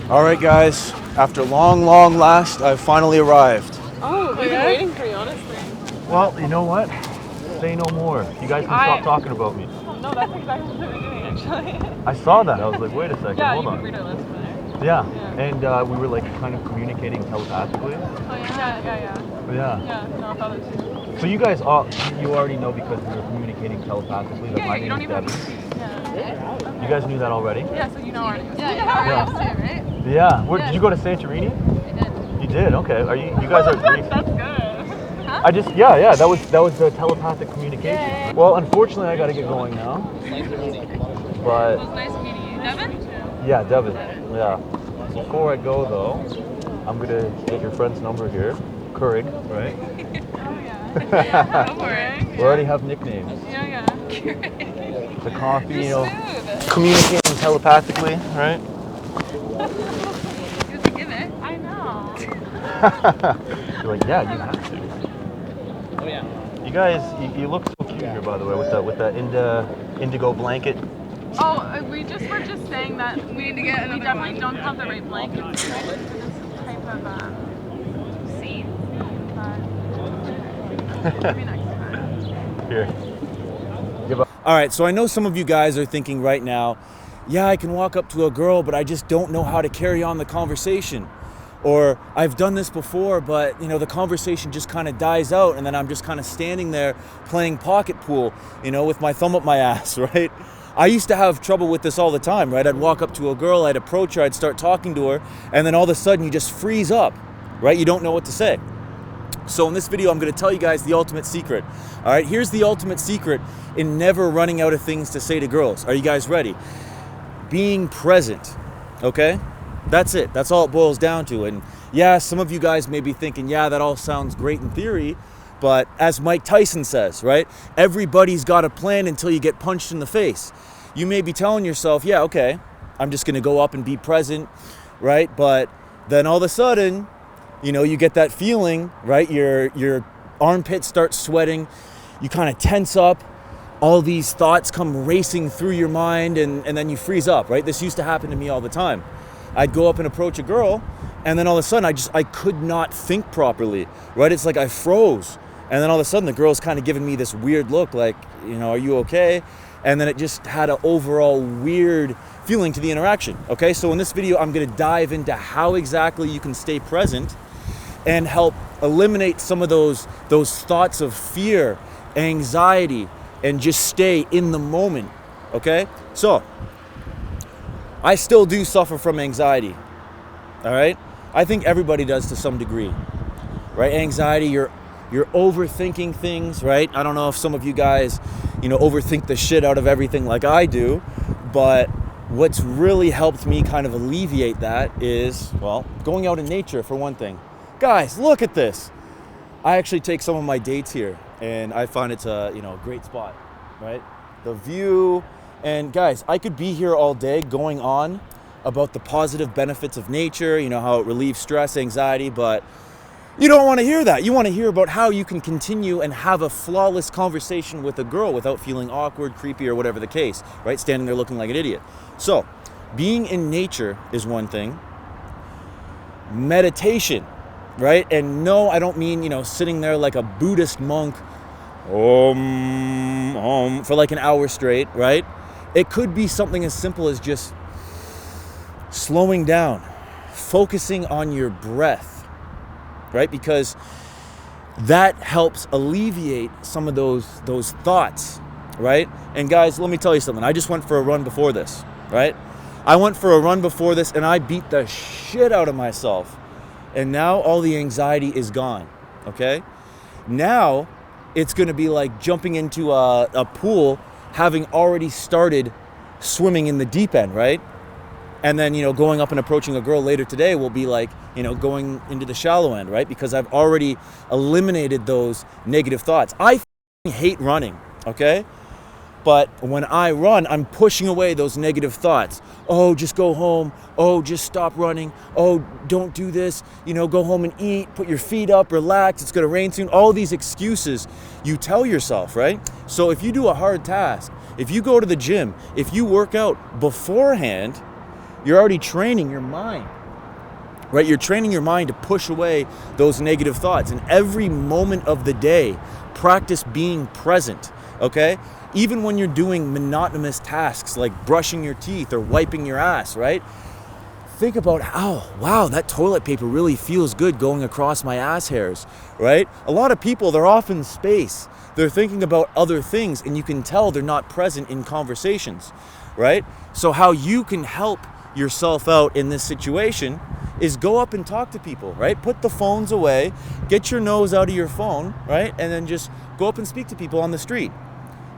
All right, guys. After long last, I've finally arrived. Oh, we've been waiting for you, honestly. Well, you know what? Say no more. You guys can stop talking about me. No, that's exactly what we were doing, actually. I saw that. I was like, wait a second, Yeah, hold you on. can read our list over there. Yeah. Yeah. And we were like kind of communicating telepathically. Oh, yeah. Yeah. Yeah, no, I thought it too. So you guys, you already know because we were communicating telepathically that Yeah, my you name don't is even have to Devin. speak. Yeah. You guys knew that already? Yeah, so you know already. Yeah, you know our Yeah. names too, right? Yeah. Where did you go to Santorini? I did. You did. Okay. Are you guys are Greek? That's good. Huh? I just yeah. That was the telepathic communication. Yeah. Well, unfortunately, I got to get going now. But It was nice meeting you. Devin? yeah, Devin. Yeah. Before I go though, I'm gonna get your friend's number here. Keurig, right? Oh, yeah. Go for it. We already have nicknames. Yeah. The coffee, you know, Smooth. communicating telepathically, right? You have to give it. I know. You're like, yeah, you have to. Oh yeah. You guys, you look so cute here, by the way, with that indigo blanket. Oh, we were just saying that We need to get we another definitely one. don't have the right blankets for this type of Scene. maybe next time. Here. All right, so I know some of you guys are thinking right now, yeah, I can walk up to a girl, but I just don't know how to carry on the conversation. Or I've done this before, but you know, the conversation just kind of dies out and then I'm just kind of standing there playing pocket pool, you know, with my thumb up my ass, right? I used to have trouble with this all the time, right? I'd walk up to a girl, I'd approach her, I'd start talking to her, and then all of a sudden you just freeze up, right? You don't know what to say. So in this video, I'm going to tell you guys the ultimate secret. All right, here's the ultimate secret in never running out of things to say to girls. Are you guys ready? Being present, okay? That's it. That's all it boils down to. And yeah, some of you guys may be thinking, yeah, that all sounds great in theory, but as Mike Tyson says, right? Everybody's got a plan until you get punched in the face. You may be telling yourself, yeah, okay, I'm just going to go up and be present, right? But then all of a sudden, you know, you get that feeling, right? Your armpits start sweating, you kind of tense up, all these thoughts come racing through your mind, and then you freeze up, right? This used to happen to me all the time. I'd go up and approach a girl, and then all of a sudden I could not think properly, right? It's like I froze. And then all of a sudden the girl's kind of giving me this weird look like, you know, are you okay? And then it just had an overall weird feeling to the interaction, okay? So in this video, I'm gonna dive into how exactly you can stay present and help eliminate some of those thoughts of fear, anxiety, and just stay in the moment, okay? So, I still do suffer from anxiety, all right? I think everybody does to some degree, right? Anxiety, you're overthinking things, right? I don't know if some of you guys, you know, overthink the shit out of everything like I do, but what's really helped me kind of alleviate that is, well, going out in nature for one thing. Guys, look at this. I actually take some of my dates here, and I find it's a, you know, great spot, right? The view, and guys, I could be here all day going on about the positive benefits of nature, you know, how it relieves stress, anxiety, but you don't want to hear that. You want to hear about how you can continue and have a flawless conversation with a girl without feeling awkward, creepy, or whatever the case, right? Standing there looking like an idiot. So, being in nature is one thing. Meditation, right? And no, I don't mean, you know, sitting there like a Buddhist monk, for like an hour straight, right? It could be something as simple as just slowing down, focusing on your breath, right? Because that helps alleviate some of those thoughts, right? And guys, let me tell you something. I just went for a run before this, right? I went for a run before this and I beat the shit out of myself. And now all the anxiety is gone, okay? Now it's gonna be like jumping into a pool having already started swimming in the deep end, right? And then, you know, going up and approaching a girl later today will be like, you know, going into the shallow end, right? Because I've already eliminated those negative thoughts. I hate running, okay? But when I run, I'm pushing away those negative thoughts. Oh, just go home. Oh, just stop running. Oh, don't do this. You know, go home and eat. Put your feet up, relax. It's gonna rain soon. All these excuses you tell yourself, right? So if you do a hard task, if you go to the gym, if you work out beforehand, you're already training your mind, right? You're training your mind to push away those negative thoughts. And every moment of the day, practice being present, okay? Even when you're doing monotonous tasks like brushing your teeth or wiping your ass, right? Think about, oh, wow, that toilet paper really feels good going across my ass hairs, right? A lot of people, they're off in space. They're thinking about other things, and you can tell they're not present in conversations, right? So how you can help yourself out in this situation is go up and talk to people, right? Put the phones away, get your nose out of your phone, right? And then just go up and speak to people on the street.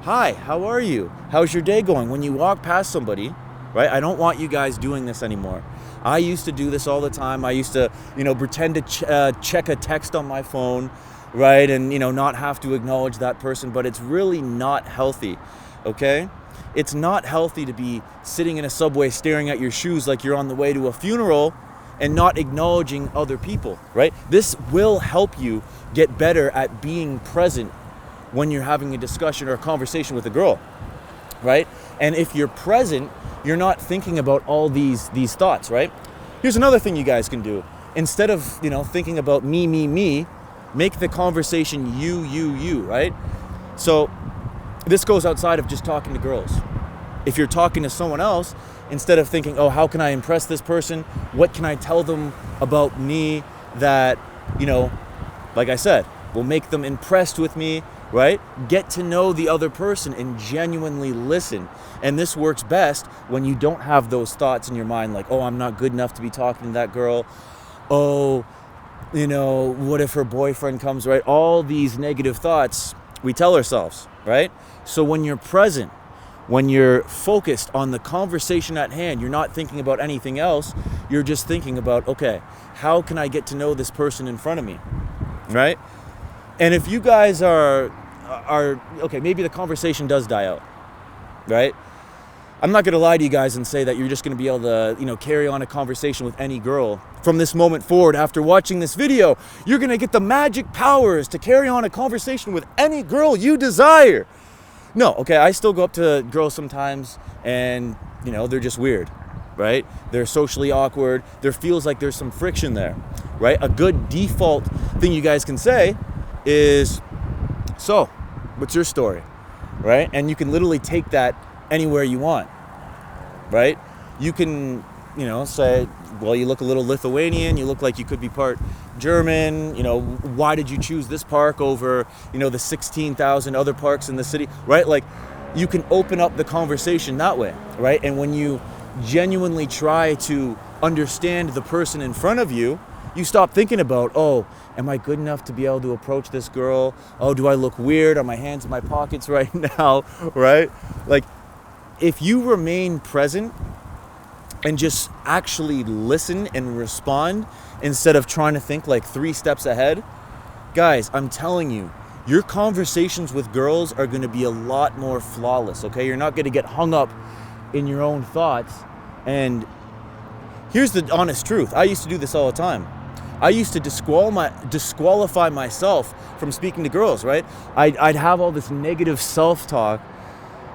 Hi, how are you? How's your day going? When you walk past somebody, right? I don't want you guys doing this anymore. I used to do this all the time. I used to, pretend to check a text on my phone, right? And, not have to acknowledge that person, but it's really not healthy, okay? It's not healthy to be sitting in a subway staring at your shoes like you're on the way to a funeral and not acknowledging other people, right? This will help you get better at being present when you're having a discussion or a conversation with a girl, right? And if you're present, you're not thinking about all these thoughts, right? Here's another thing you guys can do. Instead of, thinking about me, make the conversation you, right? So this goes outside of just talking to girls. If you're talking to someone else, instead of thinking, oh, how can I impress this person? What can I tell them about me that, like I said, will make them impressed with me, right? Get to know the other person and genuinely listen. And this works best when you don't have those thoughts in your mind like, oh, I'm not good enough to be talking to that girl. Oh, what if her boyfriend comes, right? All these negative thoughts we tell ourselves, right? So when you're present, when you're focused on the conversation at hand, you're not thinking about anything else. You're just thinking about, okay, how can I get to know this person in front of me, right? And if you guys are okay, maybe the conversation does die out, right? I'm not going to lie to you guys and say that you're just going to be able to, carry on a conversation with any girl from this moment forward. After watching this video, you're going to get the magic powers to carry on a conversation with any girl you desire. No, okay, I still go up to girls sometimes and, they're just weird, right? They're socially awkward. There feels like there's some friction there, right? A good default thing you guys can say is, so, what's your story, right? And you can literally take that anywhere you want, right? You can, say, well, you look a little Lithuanian, you look like you could be part German, why did you choose this park over, the 16,000 other parks in the city, right? Like, you can open up the conversation that way, right? And when you genuinely try to understand the person in front of you, you stop thinking about, oh, am I good enough to be able to approach this girl? Oh, do I look weird? Are my hands in my pockets right now, right? Like, if you remain present and just actually listen and respond instead of trying to think like 3 steps ahead, guys, I'm telling you, your conversations with girls are going to be a lot more flawless, okay? You're not going to get hung up in your own thoughts. And here's the honest truth. I used to do this all the time. I used to disqualify myself from speaking to girls, right? I'd have all this negative self-talk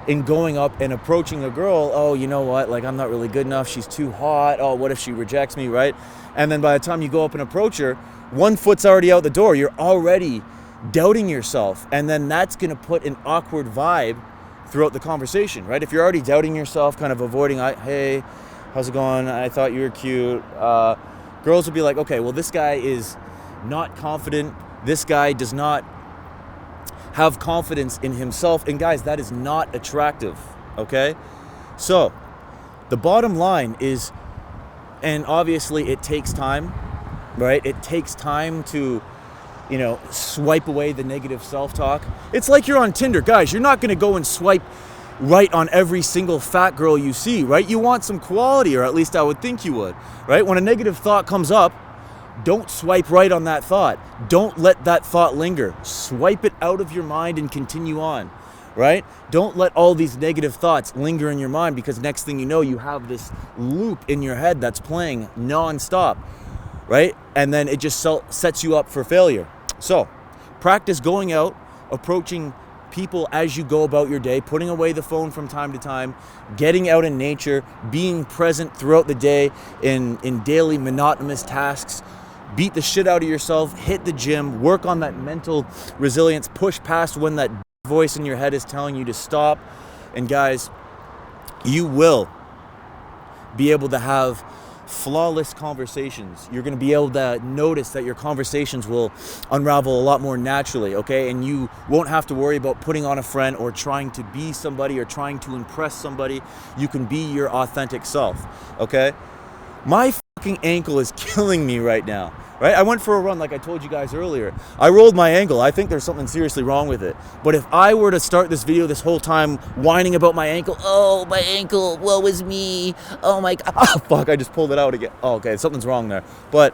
in going up and approaching a girl. Oh, you know what? Like, I'm not really good enough. She's too hot. Oh, what if she rejects me, right? And then by the time you go up and approach her, one foot's already out the door. You're already doubting yourself. And then that's going to put an awkward vibe throughout the conversation, right? If you're already doubting yourself, kind of avoiding, hey, how's it going? I thought you were cute. Girls will be like, okay, well, this guy is not confident. This guy does not have confidence in himself. And guys, that is not attractive, okay? So the bottom line is, and obviously it takes time, right? It takes time to, swipe away the negative self-talk. It's like you're on Tinder. Guys, you're not going to go and swipe right on every single fat girl you see, right? You want some quality, or at least I would think you would, right? When a negative thought comes up, don't swipe right on that thought. Don't let that thought linger. Swipe it out of your mind and continue on, right? Don't let all these negative thoughts linger in your mind, because next thing you know, you have this loop in your head that's playing nonstop, right? And then it just sets you up for failure. So practice going out, approaching people as you go about your day, putting away the phone from time to time, getting out in nature, being present throughout the day in daily monotonous tasks. Beat the shit out of yourself, hit the gym, work on that mental resilience, push past when that voice in your head is telling you to stop. And guys, you will be able to have flawless conversations. You're going to be able to notice that your conversations will unravel a lot more naturally, okay? And you won't have to worry about putting on a friend or trying to be somebody or trying to impress somebody. You can be your authentic self, okay? My fucking ankle is killing me right now, right? I went for a run like I told you guys earlier. I rolled my ankle. I think there's something seriously wrong with it. But if I were to start this video this whole time whining about my ankle, oh, my ankle, woe is me, oh my God, oh fuck, I just pulled it out again. Oh, okay, something's wrong there. But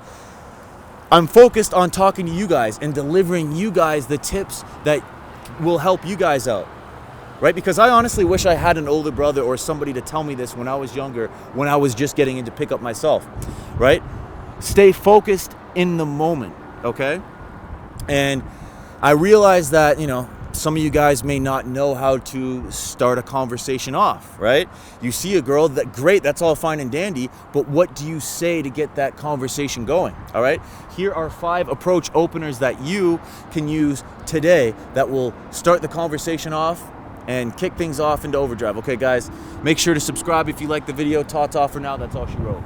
I'm focused on talking to you guys and delivering you guys the tips that will help you guys out. Right? Because I honestly wish I had an older brother or somebody to tell me this when I was younger, when I was just getting into pickup myself, right? Stay focused in the moment, okay? And I realize that, you know, some of you guys may not know how to start a conversation off, right? You see a girl, that great, that's all fine and dandy, but what do you say to get that conversation going, all right? Here are 5 approach openers that you can use today that will start the conversation off and kick things off into overdrive. Okay, guys, make sure to subscribe if you like the video. Ta-ta for now. That's all she wrote.